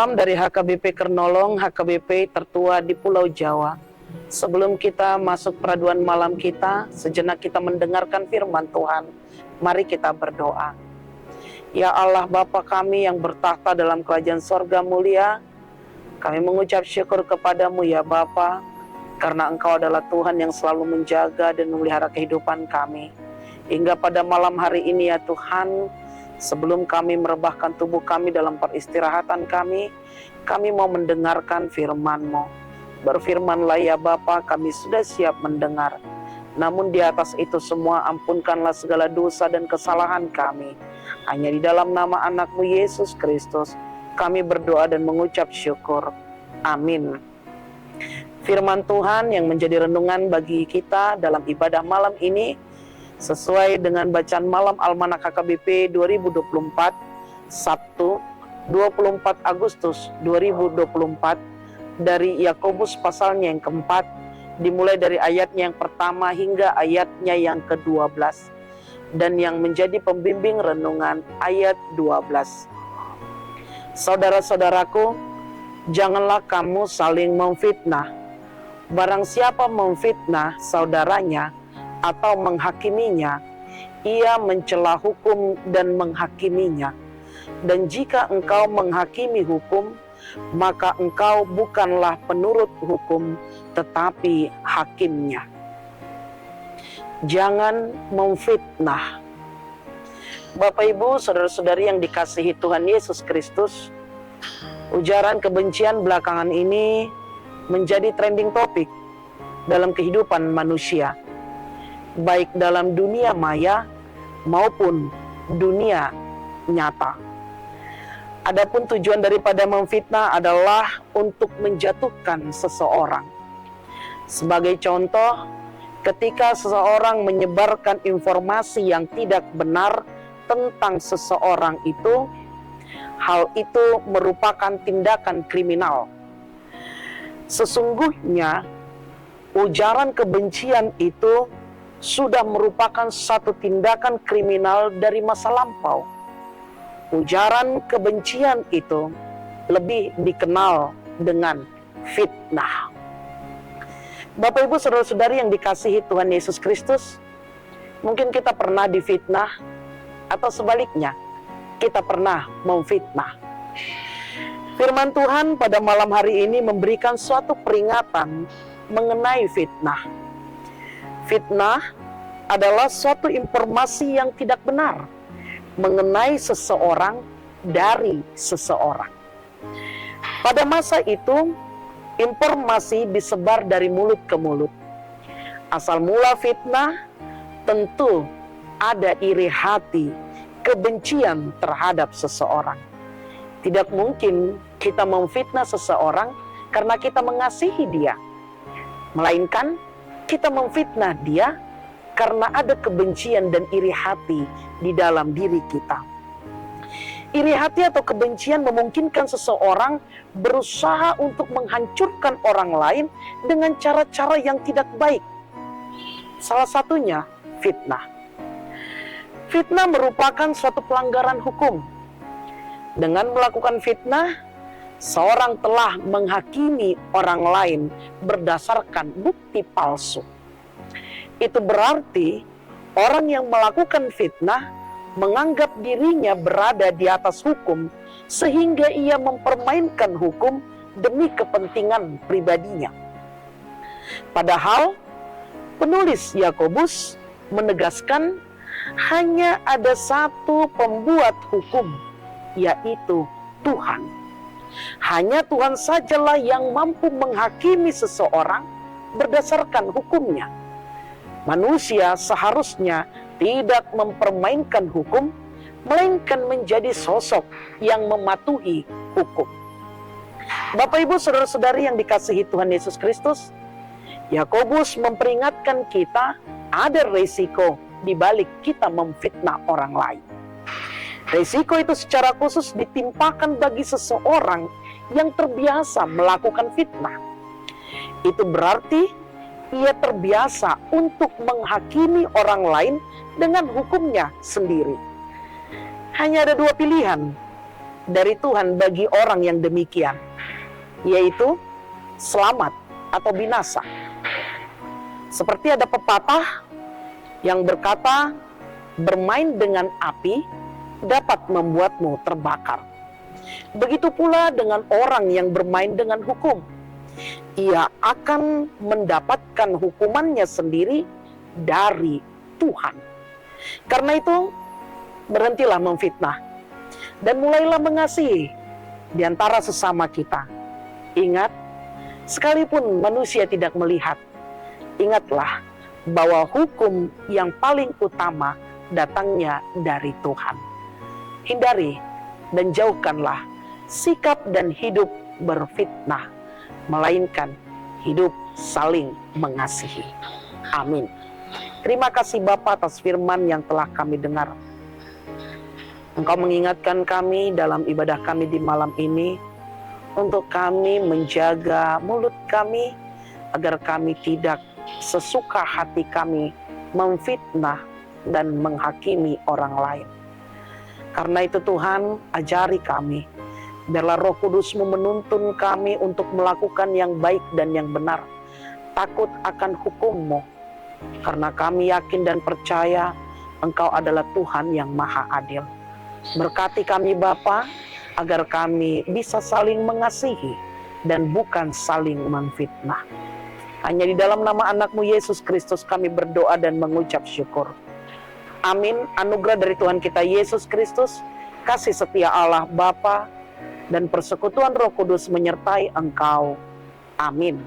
Salam dari HKBP Kernolong, HKBP tertua di Pulau Jawa. Sebelum kita masuk peraduan malam kita, sejenak kita mendengarkan firman Tuhan. Mari kita berdoa. Ya Allah Bapa kami yang bertahta dalam kerajaan sorga mulia, kami mengucap syukur kepadamu ya Bapa, karena Engkau adalah Tuhan yang selalu menjaga dan memelihara kehidupan kami. Hingga pada malam hari ini ya Tuhan, sebelum kami merebahkan tubuh kami dalam peristirahatan kami mau mendengarkan firman-Mu. Berfirmanlah ya Bapa, kami sudah siap mendengar. Namun di atas itu semua ampunkanlah segala dosa dan kesalahan kami. Hanya di dalam nama anak-Mu Yesus Kristus, kami berdoa dan mengucap syukur. Amin. Firman Tuhan yang menjadi renungan bagi kita dalam ibadah malam ini, sesuai dengan bacaan malam Almanak HKBP 2024, Sabtu 24 Agustus 2024, dari Yakobus pasalnya yang keempat, dimulai dari ayatnya yang pertama hingga ayatnya yang ke-12, dan yang menjadi pembimbing renungan ayat 12. Saudara-saudaraku, janganlah kamu saling memfitnah. Barang siapa memfitnah saudaranya atau menghakiminya, ia mencela hukum dan menghakiminya. Dan jika engkau menghakimi hukum, maka engkau bukanlah penurut hukum, tetapi hakimnya. Jangan memfitnah. Bapak Ibu, saudara-saudari yang dikasihi Tuhan Yesus Kristus, ujaran kebencian belakangan ini menjadi trending topik dalam kehidupan manusia, baik dalam dunia maya maupun dunia nyata. Adapun tujuan daripada memfitnah adalah untuk menjatuhkan seseorang. Sebagai contoh, ketika seseorang menyebarkan informasi yang tidak benar tentang seseorang itu, hal itu merupakan tindakan kriminal. Sesungguhnya, ujaran kebencian itu sudah merupakan satu tindakan kriminal dari masa lampau. Ujaran kebencian itu lebih dikenal dengan fitnah. Bapak Ibu saudara-saudari yang dikasihi Tuhan Yesus Kristus, mungkin kita pernah difitnah atau sebaliknya, kita pernah memfitnah. Firman Tuhan pada malam hari ini memberikan suatu peringatan mengenai fitnah. Fitnah adalah suatu informasi yang tidak benar mengenai seseorang dari seseorang. Pada masa itu, informasi disebar dari mulut ke mulut. Asal mula fitnah, tentu ada iri hati, kebencian terhadap seseorang. Tidak mungkin kita memfitnah seseorang karena kita mengasihi dia, melainkan kita memfitnah dia karena ada kebencian dan iri hati di dalam diri kita. Iri hati atau kebencian memungkinkan seseorang berusaha untuk menghancurkan orang lain dengan cara-cara yang tidak baik. Salah satunya fitnah. Fitnah merupakan suatu pelanggaran hukum. Dengan melakukan fitnah, seorang telah menghakimi orang lain berdasarkan bukti palsu. Itu berarti orang yang melakukan fitnah menganggap dirinya berada di atas hukum, sehingga ia mempermainkan hukum demi kepentingan pribadinya. Padahal penulis Yakobus menegaskan hanya ada satu pembuat hukum, yaitu Tuhan. Hanya Tuhan sajalah yang mampu menghakimi seseorang berdasarkan hukumnya. Manusia seharusnya tidak mempermainkan hukum, melainkan menjadi sosok yang mematuhi hukum. Bapak Ibu saudara-saudari yang dikasihi Tuhan Yesus Kristus, Yakobus memperingatkan kita ada resiko di balik kita memfitnah orang lain. Resiko itu secara khusus ditimpakan bagi seseorang yang terbiasa melakukan fitnah. Itu berarti ia terbiasa untuk menghakimi orang lain dengan hukumnya sendiri. Hanya ada dua pilihan. dari Tuhan bagi orang yang demikian, yaitu selamat atau binasa. Seperti ada pepatah yang berkata, bermain dengan api dapat membuatmu terbakar. Begitu pula dengan orang yang bermain dengan hukum. Ia akan mendapatkan hukumannya sendiri dari Tuhan. Karena itu, berhentilah memfitnah dan mulailah mengasihi di antara sesama kita. Ingat, sekalipun manusia tidak melihat, ingatlah bahwa hukum yang paling utama datangnya dari Tuhan. Hindari dan jauhkanlah sikap dan hidup berfitnah, melainkan hidup saling mengasihi. Amin. Terima kasih Bapa atas firman yang telah kami dengar. Engkau mengingatkan kami dalam ibadah kami di malam ini, untuk kami menjaga mulut kami, agar kami tidak sesuka hati kami memfitnah dan menghakimi orang lain. Karena itu Tuhan, ajari kami, biarlah Roh Kudus-Mu menuntun kami untuk melakukan yang baik dan yang benar, takut akan hukum-Mu, karena kami yakin dan percaya Engkau adalah Tuhan yang Maha Adil. Berkati kami Bapa, agar kami bisa saling mengasihi dan bukan saling memfitnah. Hanya di dalam nama anak-Mu Yesus Kristus kami berdoa dan mengucap syukur. Amin. Anugerah dari Tuhan kita Yesus Kristus, kasih setia Allah Bapa, dan persekutuan Roh Kudus menyertai engkau. Amin.